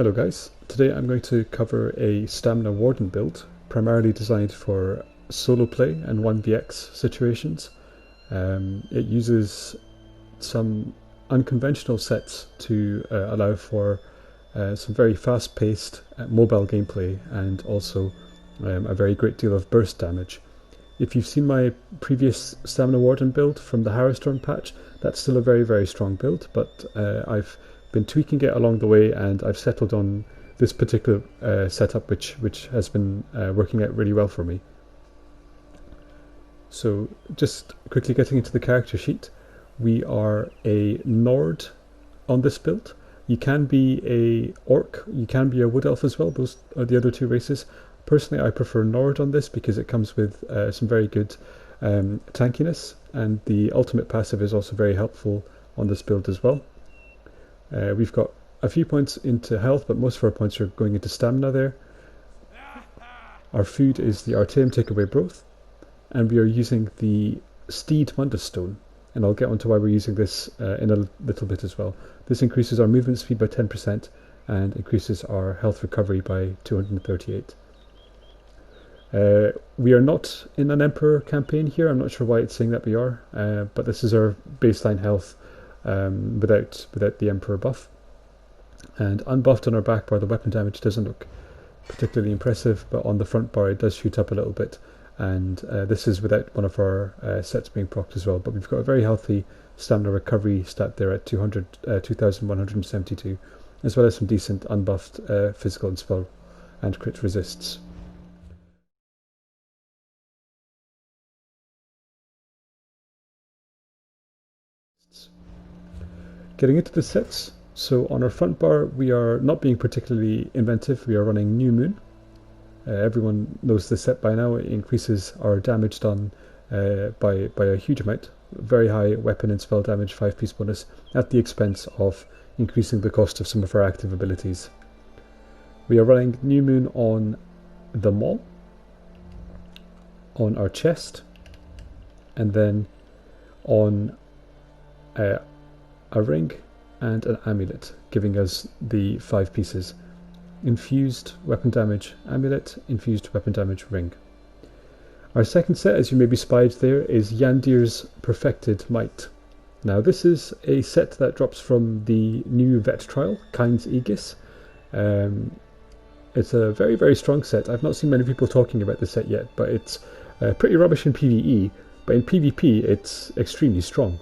Hello guys, today I'm going to cover a Stamina Warden build, primarily designed for solo play and 1vx situations. It uses some unconventional sets to allow for some very fast-paced mobile gameplay and also a very great deal of burst damage. If you've seen my previous Stamina Warden build from the Harrowstorm patch, that's still a very strong build, but I've been tweaking it along the way and I've settled on this particular setup which has been working out really well for me. So just quickly getting into the character sheet, we are a Nord on this build. You can be a Orc, you can be a Wood Elf as well, those are the other two races. Personally, I prefer Nord on this because it comes with some very good tankiness, and the ultimate passive is also very helpful on this build as well. We've got a few points into health, but most of our points are going into stamina there. Our food is the Artaeum Takeaway Broth, and we are using the Steed Mundus Stone, and I'll get onto why we're using this in a little bit as well. This increases our movement speed by 10% and increases our health recovery by 238. We are not in an Emperor campaign here. I'm not sure why it's saying that we are, but this is our baseline health without the Emperor buff. And unbuffed on our back bar, the weapon damage doesn't look particularly impressive, but on the front bar it does shoot up a little bit, and this is without one of our sets being procced as well. But we've got a very healthy stamina recovery stat there at 2,172, as well as some decent unbuffed physical and spell and crit resists. Getting into the sets, so on our front bar we are not being particularly inventive. We are running New Moon. Everyone knows this set by now. It increases our damage done by a huge amount. Very high weapon and spell damage, 5-piece bonus, at the expense of increasing the cost of some of our active abilities. We are running New Moon on the Maul, on our chest, and then on a ring and an amulet, giving us the 5 pieces. Infused weapon damage amulet, infused weapon damage ring. Our second set, as you may be spied there, is Yandir's Perfected Might. Now this is a set that drops from the new vet trial, Kind's Aegis. It's a very strong set. I've not seen many people talking about this set yet, but it's pretty rubbish in PvE, but in PvP it's extremely strong.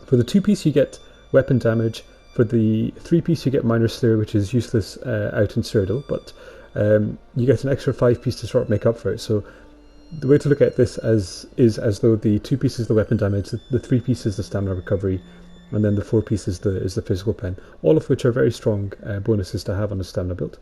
For the 2-piece you get weapon damage, for the 3-piece you get Minor Slayer, which is useless out in Cyrodiil, but you get an extra 5-piece to sort of make up for it. So the way to look at this is as though the 2-piece is the weapon damage, the 3-piece is the stamina recovery, and then the 4-piece is the physical pen, all of which are very strong bonuses to have on a stamina build.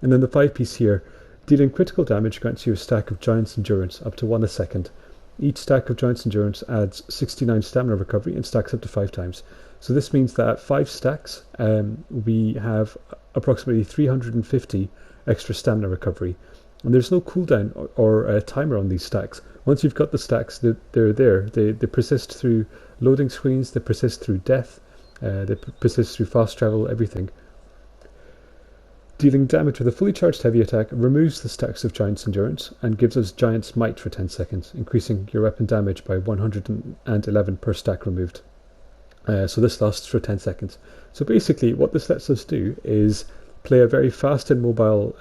And then the 5-piece here, dealing critical damage grants you a stack of Giant's Endurance, up to 1 a second. Each stack of Giant's Endurance adds 69 stamina recovery and stacks up to 5 times. So this means that at 5 stacks, we have approximately 350 extra stamina recovery. And there's no cooldown or timer on these stacks. Once you've got the stacks, they're there. They persist through loading screens, they persist through death, they persist through fast travel, everything. Dealing damage with a fully charged heavy attack removes the stacks of Giant's Endurance and gives us Giant's Might for 10 seconds, increasing your weapon damage by 111 per stack removed. So this lasts for 10 seconds. So basically what this lets us do is play a very fast and mobile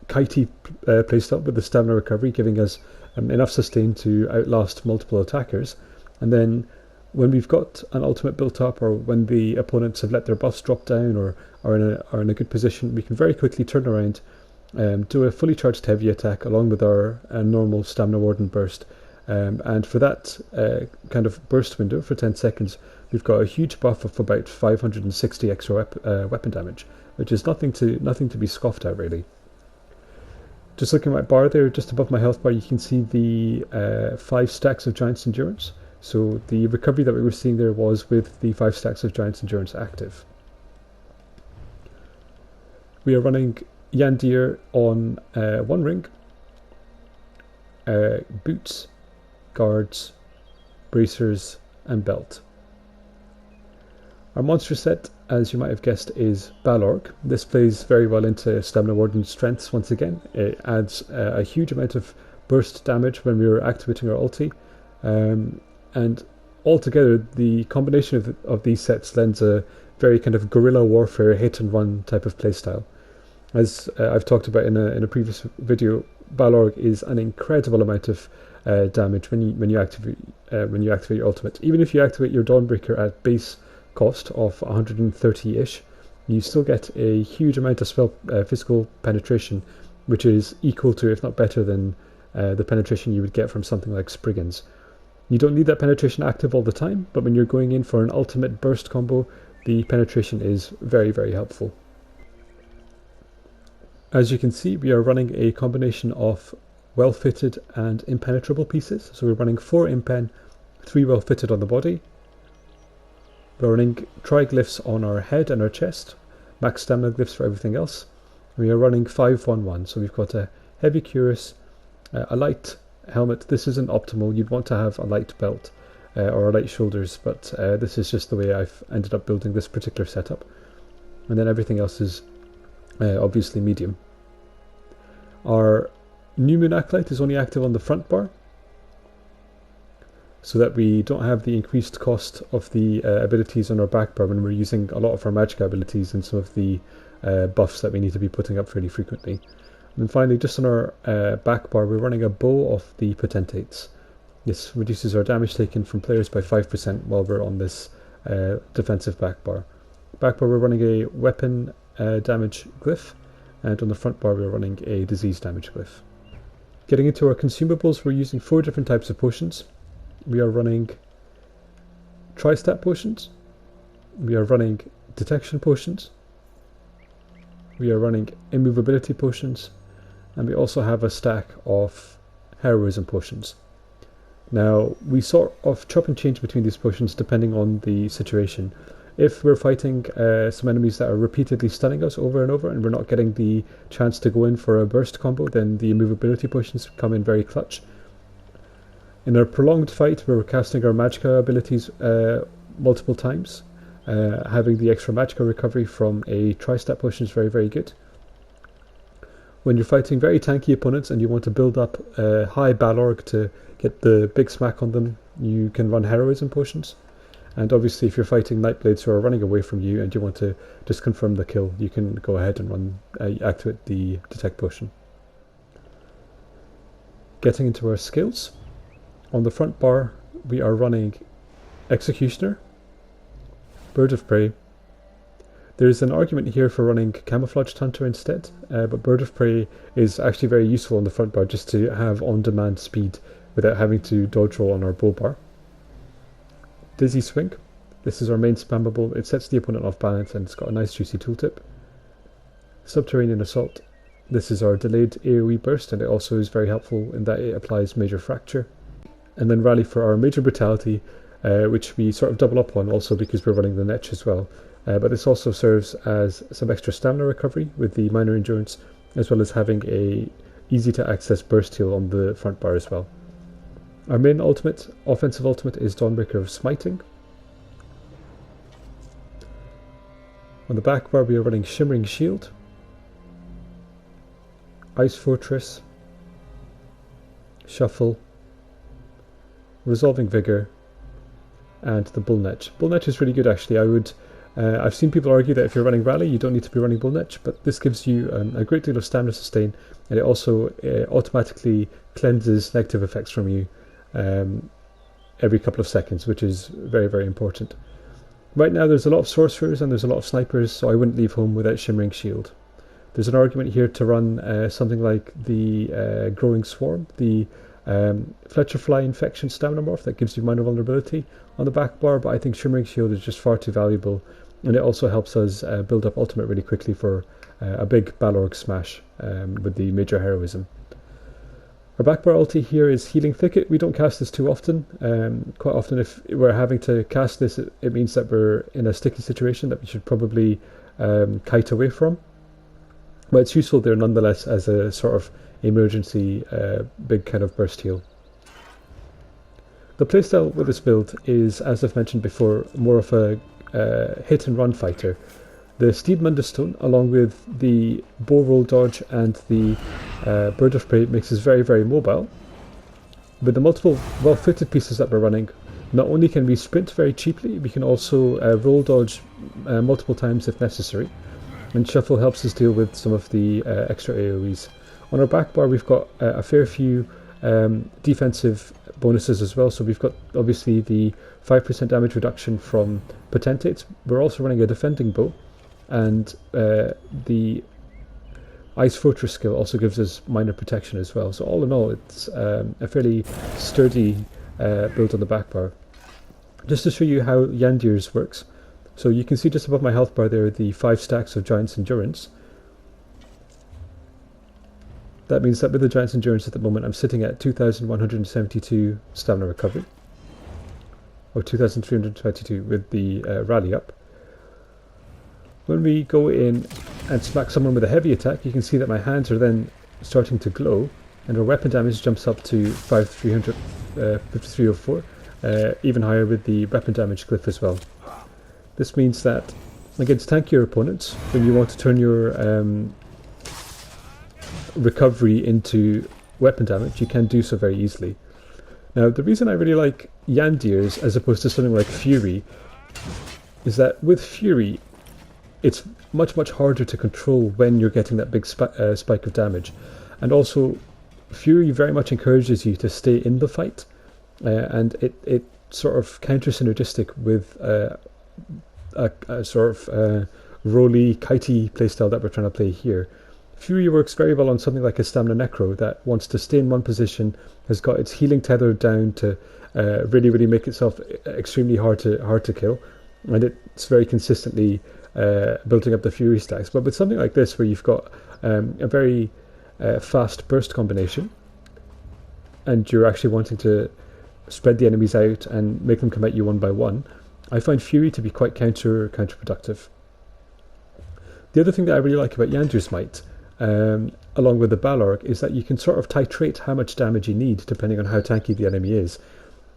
kitey playstyle with the stamina recovery, giving us enough sustain to outlast multiple attackers. And then when we've got an ultimate built up, or when the opponents have let their buffs drop down or are in a good position, we can very quickly turn around, do a fully charged heavy attack along with our normal Stamina Warden burst. And for that kind of burst window for 10 seconds, we've got a huge buff of about 560 extra weapon damage, which is nothing to be scoffed at, really. Just looking at my bar there, just above my health bar, you can see the 5 stacks of Giant's Endurance. So the recovery that we were seeing there was with the 5 stacks of Giant's Endurance active. We are running Yandir on 1 ring, boots, guards, bracers and belt. Our monster set as you might have guessed, is Balorg. This plays very well into Stamina Warden's strengths once again. It adds a huge amount of burst damage when we're activating our ulti, and altogether the combination of these sets lends a very kind of guerrilla warfare hit and run type of playstyle. As I've talked about in a previous video, Balorg is an incredible amount of damage when you activate your ultimate. Even if you activate your Dawnbreaker at base cost of 130-ish, you still get a huge amount of spell physical penetration, which is equal to, if not better than, the penetration you would get from something like Spriggans. You don't need that penetration active all the time, but when you're going in for an ultimate burst combo, the penetration is very, very helpful. As you can see, we are running a combination of well-fitted and impenetrable pieces. So we're running 4 impen, 3 well-fitted on the body. We're running triglyphs on our head and our chest, max stamina glyphs for everything else. We are running 5-1-1, so we've got a heavy cuirass, a light helmet. This isn't optimal, you'd want to have a light belt or a light shoulders, but this is just the way I've ended up building this particular setup. And then everything else is obviously medium. Our New Moon Acolyte is only active on the front bar, so that we don't have the increased cost of the abilities on our back bar when we're using a lot of our magic abilities and some of the buffs that we need to be putting up fairly frequently. And then finally, just on our back bar, we're running a bow of the Potentates. This reduces our damage taken from players by 5% while we're on this defensive back bar. Back bar, we're running a weapon damage glyph, and on the front bar, we're running a disease damage glyph. Getting into our consumables, we're using 4 different types of potions. We are running Tri-Stat potions, we are running Detection potions, we are running Immovability potions, and we also have a stack of Heroism potions. Now, we sort of chop and change between these potions depending on the situation. If we're fighting some enemies that are repeatedly stunning us over and over and we're not getting the chance to go in for a burst combo, then the Immovability potions come in very clutch. In a prolonged fight where we're casting our Magicka abilities multiple times, having the extra Magicka recovery from a Tri-Stat potion is very, very good. When you're fighting very tanky opponents and you want to build up high Balorg to get the big smack on them, you can run Heroism potions. And obviously if you're fighting Nightblades who are running away from you and you want to just confirm the kill, you can go ahead and activate the Detect potion. Getting into our skills. On the front bar, we are running Executioner, Bird of Prey. There's an argument here for running Camouflaged Hunter instead, but Bird of Prey is actually very useful on the front bar just to have on-demand speed without having to dodge roll on our bow bar. Dizzy Swing. This is our main spammable. It sets the opponent off balance and it's got a nice juicy tooltip. Subterranean Assault. This is our delayed AoE burst and it also is very helpful in that it applies Major Fracture. And then Rally for our Major Brutality, which we sort of double up on also because we're running the Netch as well. But this also serves as some extra stamina recovery with the Minor Endurance, as well as having a easy to access burst heal on the front bar as well. Our main ultimate, offensive ultimate, is Dawnbreaker of Smiting. On the back bar we are running Shimmering Shield, Ice Fortress, Shuffle, Resolving Vigor, and the Bullnetch. Bullnetch is really good actually. I've seen people argue that if you're running Rally you don't need to be running Bullnetch, but this gives you a great deal of stamina sustain, and it also automatically cleanses negative effects from you every couple of seconds, which is very, very important. Right now there's a lot of sorcerers and there's a lot of snipers, so I wouldn't leave home without Shimmering Shield. There's an argument here to run something like the Growing Swarm, the Fletcherfly Infection Stamina Morph that gives you minor vulnerability on the back bar, but I think Shimmering Shield is just far too valuable, and it also helps us build up ultimate really quickly for a big Balorg smash with the Major Heroism. Our back bar ulti here is Healing Thicket. We don't cast this too often. Quite often if we're having to cast this, it means that we're in a sticky situation that we should probably kite away from. But it's useful there nonetheless as a sort of emergency big kind of burst heal. The playstyle with this build is, as I've mentioned before, more of a hit and run fighter. The Steed Mundustone, along with the bow roll dodge and the bird of prey, makes us very, very mobile. With the multiple well-fitted pieces that we're running, not only can we sprint very cheaply, we can also roll dodge multiple times if necessary. And shuffle helps us deal with some of the extra AoEs. On our back bar, we've got a fair few defensive bonuses as well. So we've got obviously the 5% damage reduction from potentates. We're also running a defending bow, and the Ice Fortress skill also gives us minor protection as well. So all in all, it's a fairly sturdy build on the back bar. Just to show you how Yandir's works, so you can see just above my health bar there the 5 stacks of Giant's Endurance. That means that with the Giant's Endurance at the moment I'm sitting at 2,172 stamina recovery, or 2,322 with the rally up. When we go in and smack someone with a heavy attack, you can see that my hands are then starting to glow, and our weapon damage jumps up to 5304, even higher with the weapon damage glyph as well. This means that against tankier opponents, when you want to turn your recovery into weapon damage, you can do so very easily. Now, the reason I really like Yandir's as opposed to something like Fury is that with Fury, it's much, much harder to control when you're getting that big spike of damage. And also, Fury very much encourages you to stay in the fight, and it sort of counter-synergistic with a sort of roly, kitey playstyle that we're trying to play here. Fury works very well on something like a Stamina Necro that wants to stay in one position, has got its healing tethered down to really, really make itself extremely hard to kill, and it's very consistently building up the Fury stacks. But with something like this, where you've got a very fast burst combination, and you're actually wanting to spread the enemies out and make them come at you one by one, I find Fury to be quite counterproductive. The other thing that I really like about Yandir's Might, along with the Balorg, is that you can sort of titrate how much damage you need depending on how tanky the enemy is.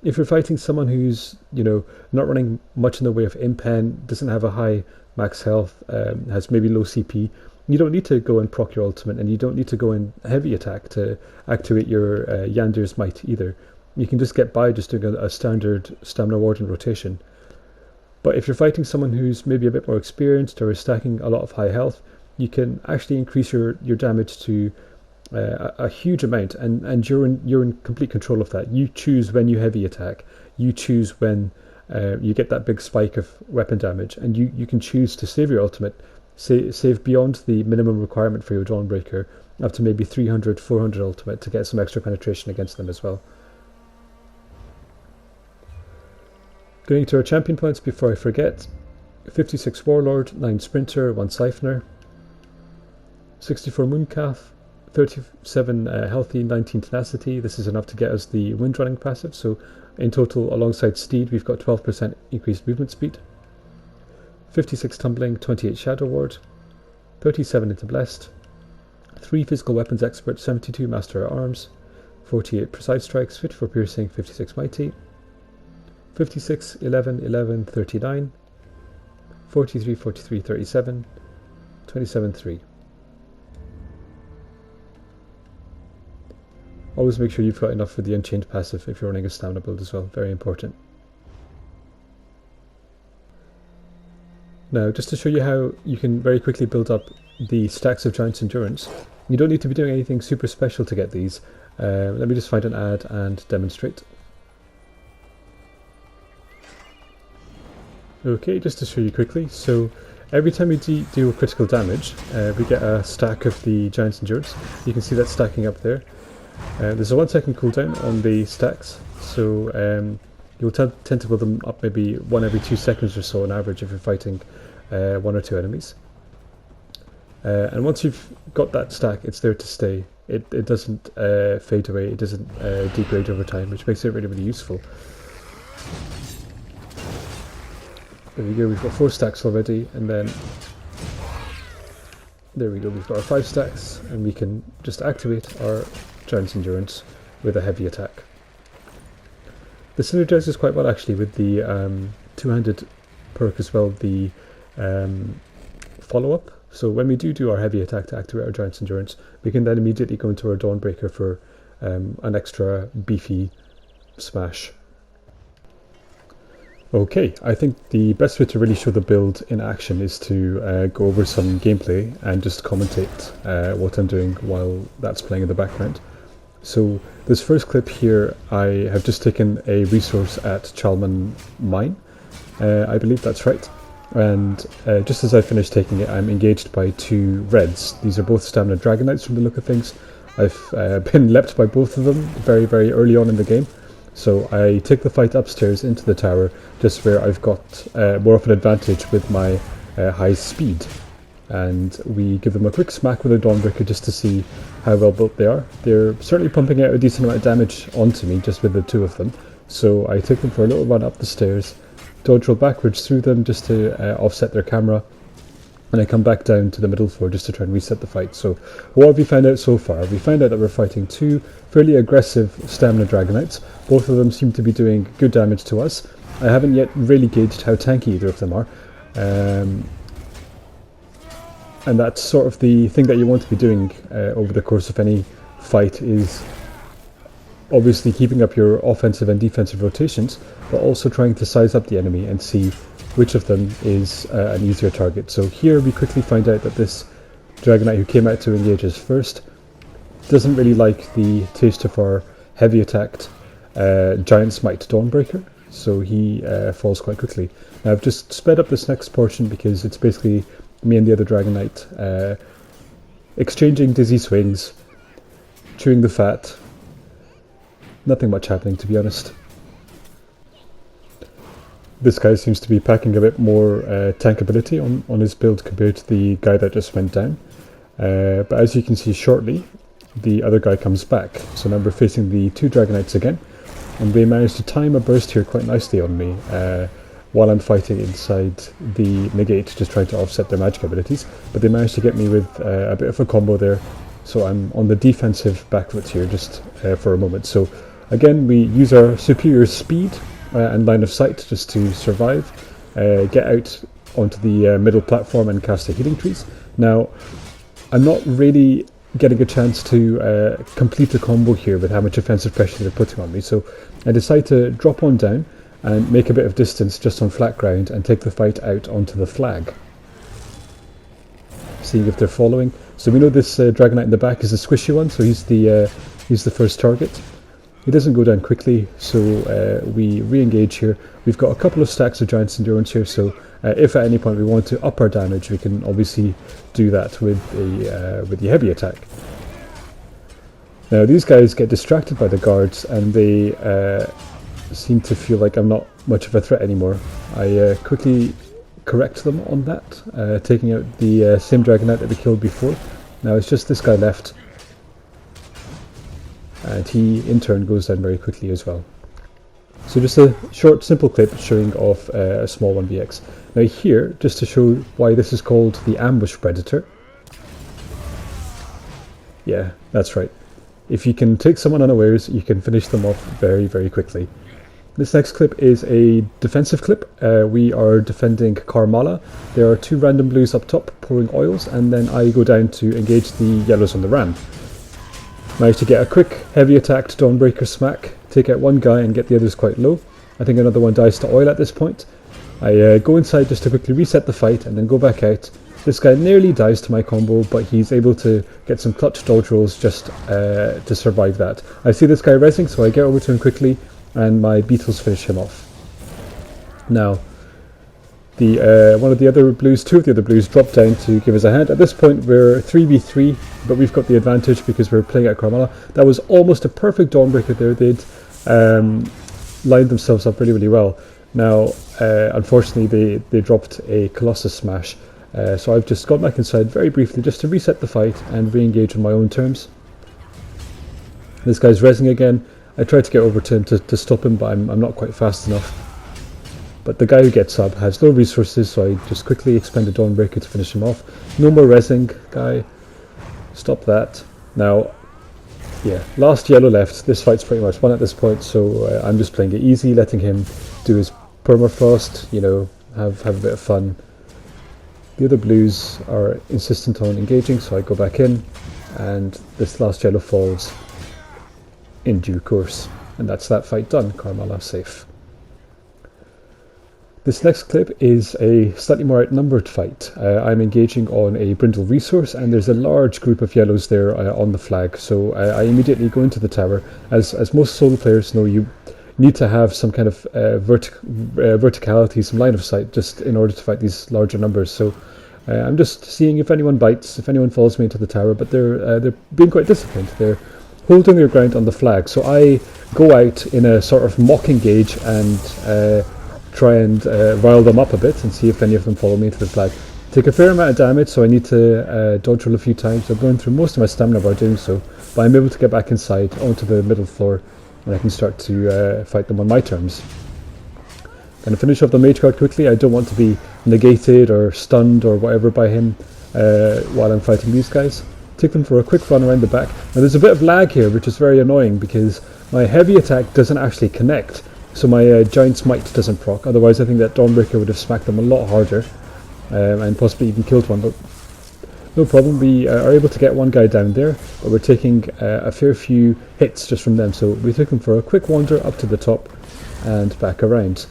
If you're fighting someone who's, not running much in the way of impen, doesn't have a high max health, has maybe low CP, you don't need to go and proc your ultimate, and you don't need to go in heavy attack to activate your Yandir's Might either. You can just get by just doing a standard Stamina Warden rotation. But if you're fighting someone who's maybe a bit more experienced or is stacking a lot of high health, you can actually increase your damage to a huge amount, and you're in complete control of that. You choose when you heavy attack, you choose when you get that big spike of weapon damage, and you can choose to save your ultimate, save beyond the minimum requirement for your Dawnbreaker, up to maybe 300, 400 ultimate to get some extra penetration against them as well. Going to our champion points before I forget: 56 Warlord, 9 Sprinter, 1 Siphoner, 64 Mooncalf, 37 Healthy, 19 Tenacity. This is enough to get us the Windrunning passive, so in total alongside Steed we've got 12% increased movement speed. 56 Tumbling, 28 Shadow Ward, 37 into Blessed, 3 Physical Weapons Expert, 72 Master at Arms, 48 Precise Strikes, 54 Piercing, 56 Mighty, 56, 11, 11, 39, 43, 43, 37, 27, 3. Always make sure you've got enough for the Unchained passive if you're running a stamina build as well, very important. Now, just to show you how you can very quickly build up the stacks of Giant's Endurance, you don't need to be doing anything super special to get these. Let me just find an ad and demonstrate. Okay, just to show you quickly, so every time we deal critical damage, we get a stack of the Giant's Endurance. You can see that stacking up there. There's a 1 second cooldown on the stacks, so you'll tend to build them up maybe 1 every 2 seconds or so on average if you're fighting 1 or 2 enemies. And once you've got that stack, it's there to stay. It doesn't fade away, it doesn't degrade over time, which makes it really, really useful. There we go, we've got 4 stacks already, and then there we go, we've got our 5 stacks, and we can just activate our Giant's Endurance with a heavy attack. This synergizes quite well actually with the two-handed perk as well, the follow-up. So when we do our heavy attack to activate our Giant's Endurance, we can then immediately go into our Dawnbreaker for an extra beefy smash. Okay, I think the best way to really show the build in action is to go over some gameplay and just commentate what I'm doing while that's playing in the background. So this first clip here, I have just taken a resource at Chalman Mine, I believe that's right, and just as I finished taking it, I'm engaged by two reds. These are both stamina Dragonites from the look of things. I've been leapt by both of them very, very early on in the game, so I take the fight upstairs into the tower, just where I've got more of an advantage with my high speed. And we give them a quick smack with a Dawnbreaker just to see how well built they are. They're certainly pumping out a decent amount of damage onto me just with the two of them. So I take them for a little run up the stairs, dodge roll backwards through them just to offset their camera, and I come back down to the middle floor just to try and reset the fight. So what have we found out so far? We found out that we're fighting two fairly aggressive stamina Dragonites. Both of them seem to be doing good damage to us. I haven't yet really gauged how tanky either of them are. And that's sort of the thing that you want to be doing over the course of any fight, is obviously keeping up your offensive and defensive rotations, but also trying to size up the enemy and see which of them is an easier target. So here we quickly find out that this Dragonite who came out to engage us first doesn't really like the taste of our heavy attacked Giant Smite Dawnbreaker, so he falls quite quickly. Now I've just sped up this next portion because it's basically me and the other Dragonite exchanging dizzy swings, chewing the fat. Nothing much happening, to be honest. This guy seems to be packing a bit more tankability on his build compared to the guy that just went down. But as you can see shortly, the other guy comes back. So now we're facing the two Dragonites again, and they managed to time a burst here quite nicely on me while I'm fighting inside the negate, just trying to offset their magic abilities. But they managed to get me with a bit of a combo there, so I'm on the defensive back foot here just for a moment. So again, we use our superior speed and line of sight just to survive, get out onto the middle platform and cast the healing trees. Now, I'm not really getting a chance to complete the combo here with how much offensive pressure they're putting on me, so I decide to drop on down and make a bit of distance just on flat ground and take the fight out onto the flag, seeing if they're following. So we know this Dragonite in the back is a squishy one, so he's the first target. He doesn't go down quickly, so we re-engage here. We've got a couple of stacks of Giant's Endurance here, so if at any point we want to up our damage, we can obviously do that with the heavy attack. Now these guys get distracted by the guards, and they seem to feel like I'm not much of a threat anymore. I quickly correct them on that, taking out the same Dragonite that we killed before. Now it's just this guy left, and he in turn goes down very quickly as well. So just a short simple clip showing off a small 1vx. Now here, just to show why this is called the ambush predator. Yeah, that's right. If you can take someone unawares, you can finish them off very, very quickly. This next clip is a defensive clip. We are defending Karmala. There are two random blues up top pouring oils, and then I go down to engage the yellows on the ram. Managed to get a quick heavy attacked Dawnbreaker smack, take out one guy and get the others quite low. I think another one dies to oil at this point. I go inside just to quickly reset the fight and then go back out. This guy nearly dies to my combo, but he's able to get some clutch dodge rolls just to survive that. I see this guy rezzing, so I get over to him quickly, and my beetles finish him off. Now, two of the other blues drop down to give us a hand. At this point we're 3v3, but we've got the advantage because we're playing at Karmala. That was almost a perfect Dawnbreaker there. They'd lined themselves up really, really well. Now, unfortunately they dropped a Colossus Smash, so I've just got back inside very briefly just to reset the fight and re-engage on my own terms. This guy's rezzing again. I tried to get over to him to stop him, but I'm not quite fast enough. But the guy who gets up has no resources, so I just quickly expend a Dawnbreaker to finish him off. No more rezzing, guy. Stop that. Now, yeah, last yellow left. This fight's pretty much won at this point, so I'm just playing it easy, letting him do his permafrost, you know, have a bit of fun. The other blues are insistent on engaging, so I go back in, and this last yellow falls in due course. And that's that fight done. Carmala safe. This next clip is a slightly more outnumbered fight. I'm engaging on a brindle resource, and there's a large group of yellows there on the flag, so I immediately go into the tower. As most solo players know, you need to have some kind of verticality, some line of sight, just in order to fight these larger numbers. So I'm just seeing if anyone bites, if anyone follows me into the tower, but they're being quite disciplined. They're holding their ground on the flag, so I go out in a sort of mock engage and try and rile them up a bit and see if any of them follow me into the flag. Take a fair amount of damage, so I need to dodge roll a few times. I've gone through most of my stamina by doing so, but I'm able to get back inside onto the middle floor, and I can start to fight them on my terms. Going to finish off the mage guard quickly. I don't want to be negated or stunned or whatever by him while I'm fighting these guys. Take them for a quick run around the back. Now there's a bit of lag here, which is very annoying because my heavy attack doesn't actually connect. So my Giant's Might doesn't proc, otherwise I think that Dawnbreaker would have smacked them a lot harder and possibly even killed one, but no problem. We are able to get one guy down there, but we're taking a fair few hits just from them, so we took them for a quick wander up to the top and back around.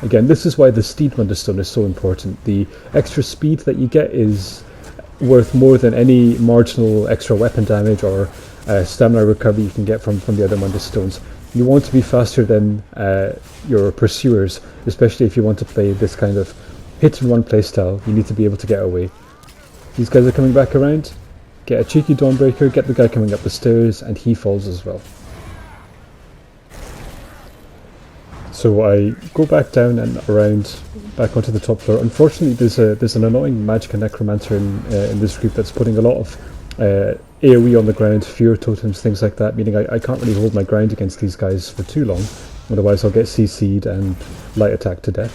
Again, this is why the Steed Wonderstone is so important. The extra speed that you get is worth more than any marginal extra weapon damage or stamina recovery you can get from the other Wonderstones. You want to be faster than your pursuers, especially if you want to play this kind of hit-and-run playstyle. You need to be able to get away. These guys are coming back around. Get a cheeky Dawnbreaker, get the guy coming up the stairs, and he falls as well. So I go back down and around, back onto the top floor. Unfortunately, there's an annoying Magic and Necromancer in this group that's putting a lot of AoE on the ground, fear totems, things like that, meaning I can't really hold my ground against these guys for too long, otherwise I'll get CC'd and light attacked to death.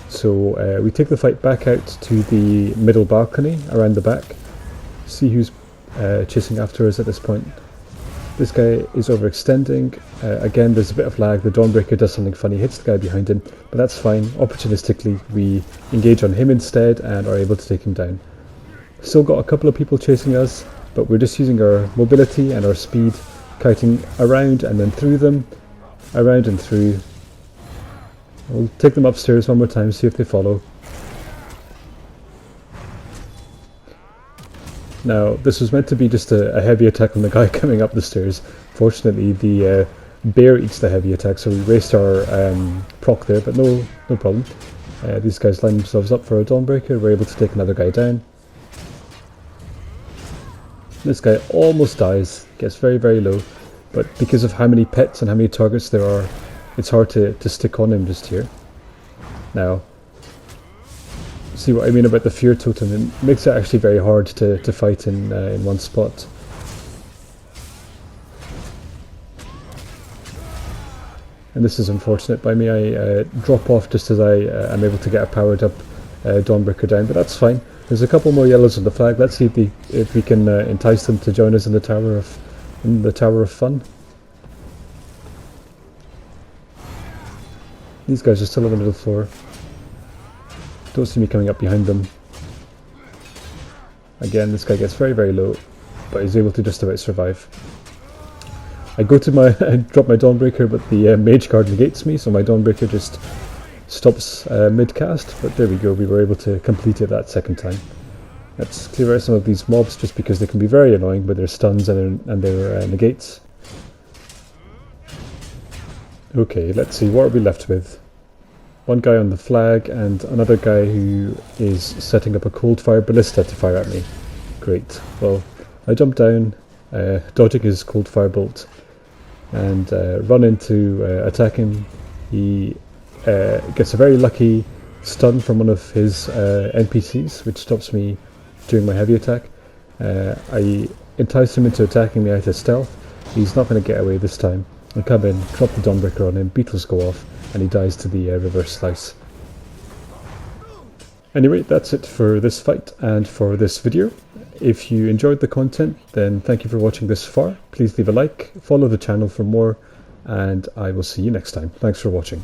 So we take the fight back out to the middle balcony around the back, see who's chasing after us at this point. This guy is overextending. Again, there's a bit of lag. The Dawnbreaker does something funny, hits the guy behind him, but that's fine. Opportunistically, we engage on him instead and are able to take him down. Still got a couple of people chasing us, but we're just using our mobility and our speed, kiting around and then through them, around and through. We'll take them upstairs one more time, see if they follow. Now, this was meant to be just a heavy attack on the guy coming up the stairs. Fortunately, the bear eats the heavy attack, so we raced our proc there, but no problem. These guys line themselves up for a Dawnbreaker. We're able to take another guy down. This guy almost dies, gets very, very low, but because of how many pets and how many targets there are, it's hard to stick on him just here. Now, see what I mean about the fear totem? It makes it actually very hard to fight in one spot. And this is unfortunate by me. I drop off just as I am able to get a powered up Dawnbreaker down, but that's fine. There's a couple more yellows on the flag. Let's see if we can entice them to join us in the Tower of Fun. These guys are still on the middle floor. Don't see me coming up behind them. Again, this guy gets very, very low, but he's able to just about survive. I go to I drop my Dawnbreaker, but the Mage Guard negates me, so my Dawnbreaker just stops mid-cast, but there we go, we were able to complete it that second time. Let's clear out some of these mobs just because they can be very annoying with their stuns and their negates. Okay, let's see, what are we left with? One guy on the flag and another guy who is setting up a cold fire ballista to fire at me. Great. Well, I jump down, dodging his cold fire bolt, and run into attack him. He gets a very lucky stun from one of his NPCs, which stops me doing my heavy attack. I entice him into attacking me out of stealth. He's not going to get away this time. I come in, drop the Dawnbreaker on him, beetles go off, and he dies to the reverse slice. Anyway, that's it for this fight and for this video. If you enjoyed the content, then thank you for watching this far. Please leave a like, follow the channel for more, and I will see you next time. Thanks for watching.